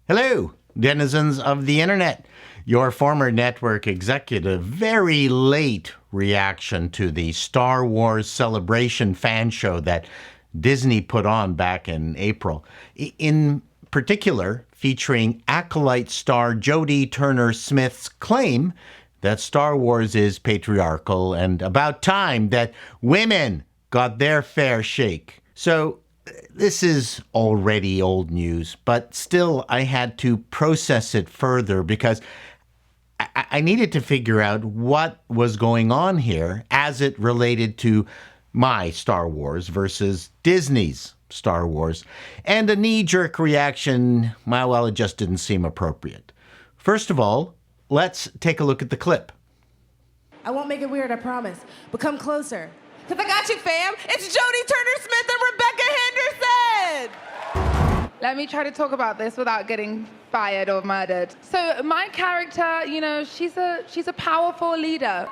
Hello, denizens of the internet. Your former network executive, very late reaction to the Star Wars Celebration fan show that Disney put on back in April. In particular, featuring Acolyte star Jodie Turner-Smith's claim that Star Wars is patriarchal and about time that women got their fair shake. So this is already old news, but still I had to process it further because I needed to figure out what was going on here as it related to my Star Wars versus Disney's Star Wars. And a knee-jerk reaction, well, it just didn't seem appropriate. First of all, let's take a look at the clip. I won't make it weird, I promise. But come closer. Because I got you, fam. It's Jodie Turner-Smith and Rebecca Henderson! Let me try to talk about this without getting fired or murdered. So my character, she's a powerful leader.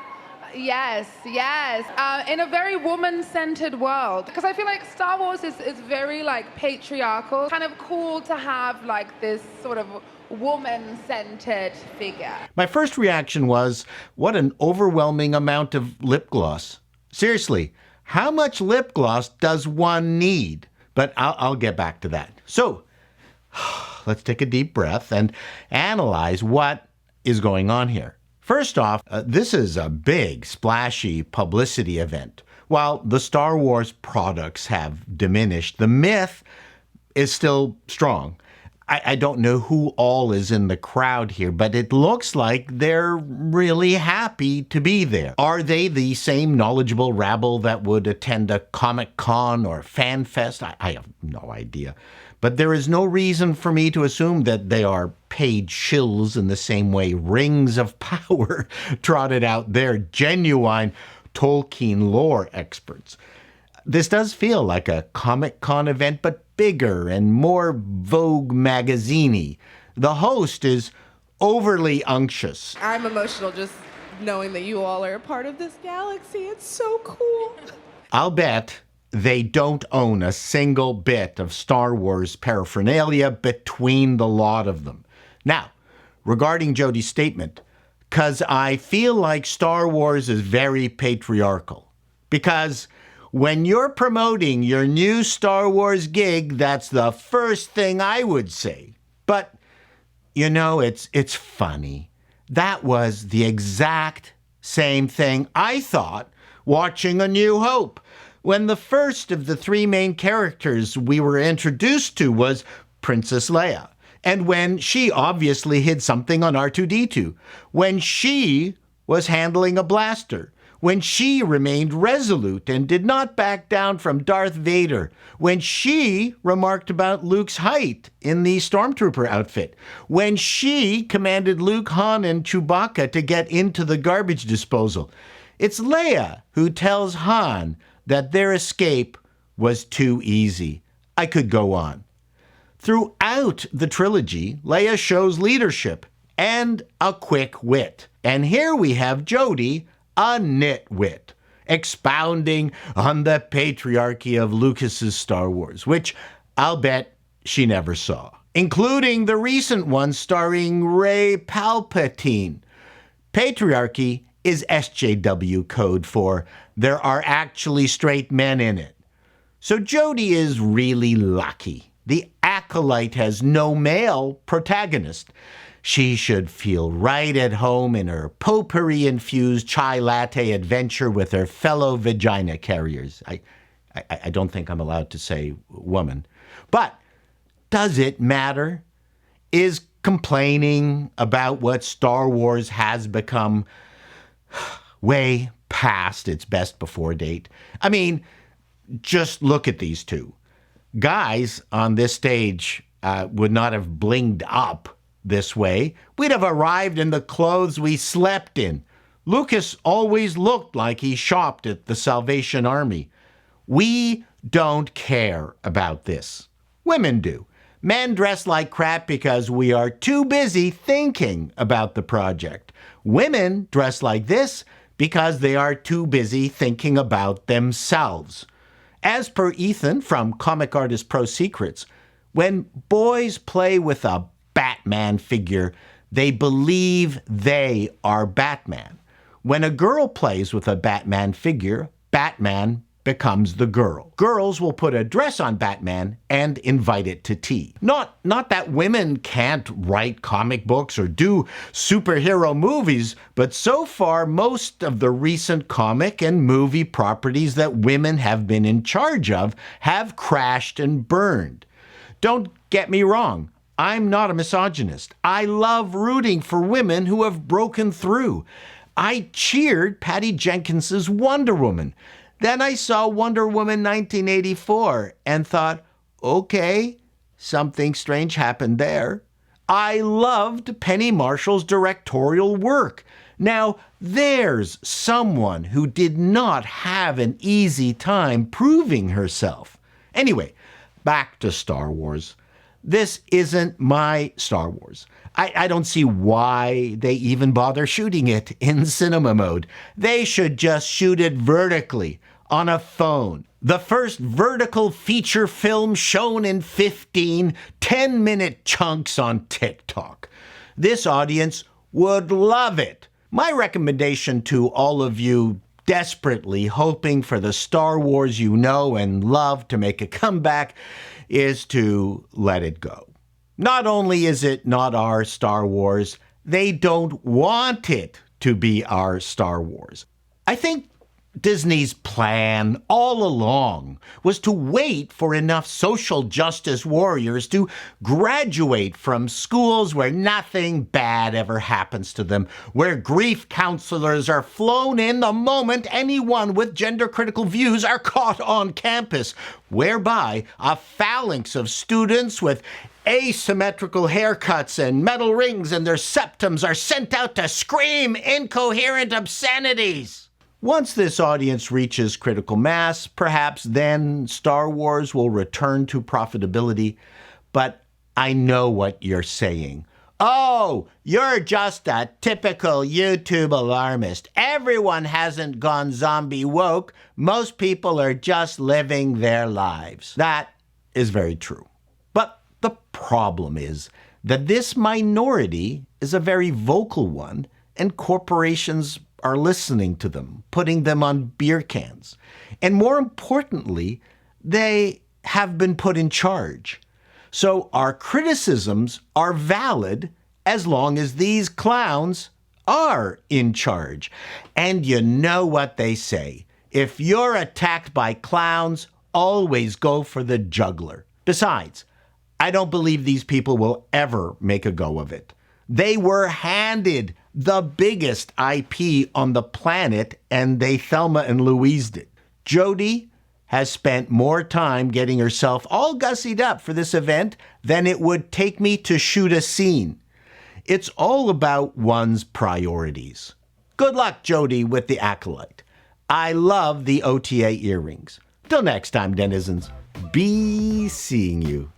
Yes. In a very woman-centered world. Because I feel like Star Wars is very patriarchal. Kind of cool to have this sort of woman-centered figure. My first reaction was, what an overwhelming amount of lip gloss. Seriously, how much lip gloss does one need? But I'll get back to that. So let's take a deep breath and analyze what is going on here. First off, this is a big, splashy publicity event. While the Star Wars products have diminished, the myth is still strong. I don't know who all is in the crowd here, but it looks like they're really happy to be there. Are they the same knowledgeable rabble that would attend a Comic-Con or Fan Fest? I have no idea. But there is no reason for me to assume that they are paid shills in the same way Rings of Power trotted out their genuine Tolkien lore experts. This does feel like a Comic-Con event, but bigger and more Vogue magazine-y. The host is overly unctuous. I'm emotional just knowing that you all are a part of this galaxy. It's so cool. I'll bet they don't own a single bit of Star Wars paraphernalia between the lot of them. Now, regarding Jodie's statement, because I feel like Star Wars is very patriarchal. Because when you're promoting your new Star Wars gig, that's the first thing I would say. But, it's funny. That was the exact same thing I thought watching A New Hope, when the first of the three main characters we were introduced to was Princess Leia, and when she obviously hid something on R2-D2, when she was handling a blaster, when she remained resolute and did not back down from Darth Vader, when she remarked about Luke's height in the Stormtrooper outfit, when she commanded Luke, Han, and Chewbacca to get into the garbage disposal. It's Leia who tells Han that their escape was too easy. I could go on. Throughout the trilogy, Leia shows leadership and a quick wit. And here we have Jodie, a nitwit, expounding on the patriarchy of Lucas's Star Wars, which I'll bet she never saw, including the recent one starring Rey Palpatine. Patriarchy is SJW code for there are actually straight men in it. So Jodie is really lucky. The Acolyte has no male protagonist. She should feel right at home in her potpourri-infused chai latte adventure with her fellow vagina carriers. I don't think I'm allowed to say woman. But does it matter? Is complaining about what Star Wars has become way past its best before date? I mean, just look at these two. Guys on this stage would not have blinged up this way. We'd have arrived in the clothes we slept in. Lucas always looked like he shopped at the Salvation Army. We don't care about this. Women do. Men dress like crap because we are too busy thinking about the project. Women dress like this because they are too busy thinking about themselves. As per Ethan from Comic Artist Pro Secrets, when boys play with a bat Batman figure, they believe they are Batman. When a girl plays with a Batman figure, Batman becomes the girl. Girls will put a dress on Batman and invite it to tea. Not that women can't write comic books or do superhero movies, but so far most of the recent comic and movie properties that women have been in charge of have crashed and burned. Don't get me wrong, I'm not a misogynist. I love rooting for women who have broken through. I cheered Patty Jenkins's Wonder Woman. Then I saw Wonder Woman 1984 and thought, okay, something strange happened there. I loved Penny Marshall's directorial work. Now, there's someone who did not have an easy time proving herself. Anyway, back to Star Wars. This isn't my Star Wars. I don't see why they even bother shooting it in cinema mode. They should just shoot it vertically on a phone. The first vertical feature film shown in 15 10-minute chunks on TikTok. This audience would love it. My recommendation to all of you desperately hoping for the Star Wars you know and love to make a comeback is to let it go. Not only is it not our Star Wars, they don't want it to be our Star Wars. I think Disney's plan all along was to wait for enough social justice warriors to graduate from schools where nothing bad ever happens to them, where grief counselors are flown in the moment anyone with gender-critical views are caught on campus, whereby a phalanx of students with asymmetrical haircuts and metal rings in their septums are sent out to scream incoherent obscenities. Once this audience reaches critical mass, perhaps then Star Wars will return to profitability. But I know what you're saying. Oh, you're just a typical YouTube alarmist. Everyone hasn't gone zombie woke. Most people are just living their lives. That is very true. But the problem is that this minority is a very vocal one, and corporations are listening to them, putting them on beer cans. And more importantly, they have been put in charge. So our criticisms are valid as long as these clowns are in charge. And you know what they say. If you're attacked by clowns, always go for the juggler. Besides, I don't believe these people will ever make a go of it. They were handed the biggest IP on the planet, and they Thelma and Louised it. Jodie has spent more time getting herself all gussied up for this event than it would take me to shoot a scene. It's all about one's priorities. Good luck, Jodie, with the Acolyte. I love the OTA earrings. Till next time, denizens, be seeing you.